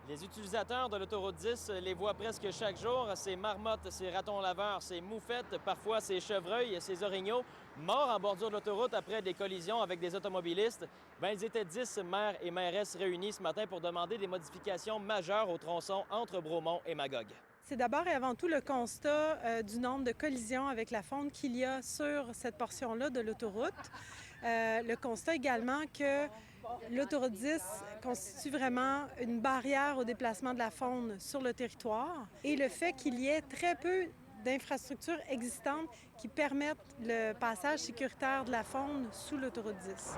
Les utilisateurs de l'autoroute 10 les voient presque chaque jour. Ces marmottes, ces ratons laveurs, ces moufettes, parfois ces chevreuils, ces orignaux, morts en bordure de l'autoroute après des collisions avec des automobilistes. Ils étaient 10 maires et mairesses réunis ce matin pour demander des modifications majeures au tronçon entre Bromont et Magog. C'est d'abord et avant tout le constat du nombre de collisions avec la faune qu'il y a sur cette portion-là de l'autoroute. Le constat également que l'autoroute 10 constitue vraiment une barrière au déplacement de la faune sur le territoire et le fait qu'il y ait très peu d'infrastructures existantes qui permettent le passage sécuritaire de la faune sous l'autoroute 10.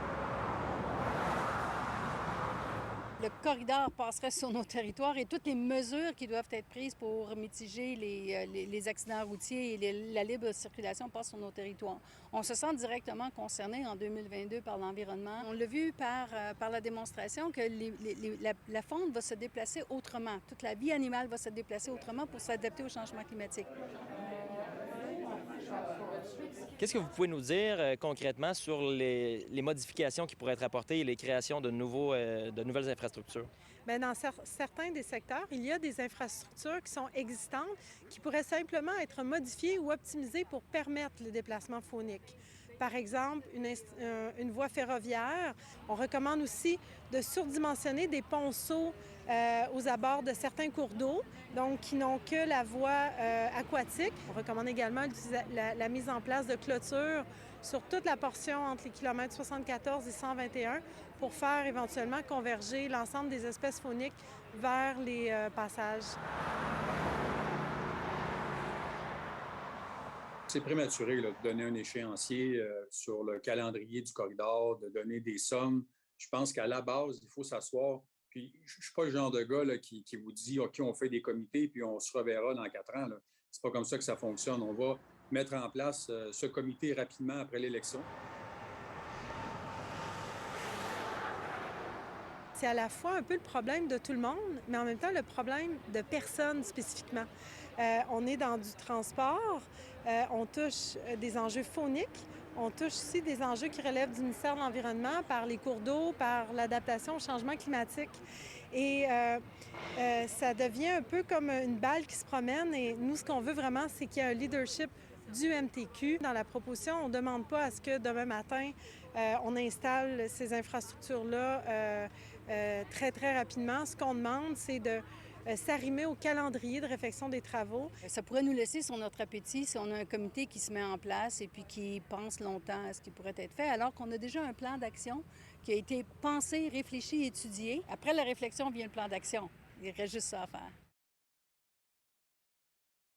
Le corridor passerait sur nos territoires et toutes les mesures qui doivent être prises pour mitiger les accidents routiers et la libre circulation passent sur nos territoires. On se sent directement concerné en 2022 par l'environnement. On l'a vu par la démonstration que la faune va se déplacer autrement. Toute la vie animale va se déplacer autrement pour s'adapter au changement climatique. Qu'est-ce que vous pouvez nous dire concrètement sur les modifications qui pourraient être apportées et les créations de nouvelles infrastructures? Bien, dans certains des secteurs, il y a des infrastructures qui sont existantes qui pourraient simplement être modifiées ou optimisées pour permettre le déplacement faunique. Par exemple, une voie ferroviaire. On recommande aussi de surdimensionner des ponceaux aux abords de certains cours d'eau, donc qui n'ont que la voie aquatique. On recommande également la mise en place de clôtures sur toute la portion entre les kilomètres 74 et 121 pour faire éventuellement converger l'ensemble des espèces fauniques vers les passages. C'est prématuré là, de donner un échéancier sur le calendrier du corridor, de donner des sommes. Je pense qu'à la base, il faut s'asseoir. Puis, je ne suis pas le genre de gars là, qui vous dit OK, on fait des comités puis on se reverra dans 4 ans. Ce n'est pas comme ça que ça fonctionne. On va mettre en place ce comité rapidement après l'élection. C'est à la fois un peu le problème de tout le monde, mais en même temps le problème de personne spécifiquement. On est dans du transport, on touche des enjeux fauniques, on touche aussi des enjeux qui relèvent du ministère de l'Environnement par les cours d'eau, par l'adaptation au changement climatique. Et ça devient un peu comme une balle qui se promène et nous, ce qu'on veut vraiment, c'est qu'il y ait un leadership du MTQ. Dans la proposition, on ne demande pas à ce que demain matin, on installe ces infrastructures-là très, très rapidement. Ce qu'on demande, c'est de s'arrimer au calendrier de réfection des travaux. Ça pourrait nous laisser sur notre appétit si on a un comité qui se met en place et puis qui pense longtemps à ce qui pourrait être fait, alors qu'on a déjà un plan d'action qui a été pensé, réfléchi, étudié. Après la réflexion vient le plan d'action. Il reste juste ça à faire.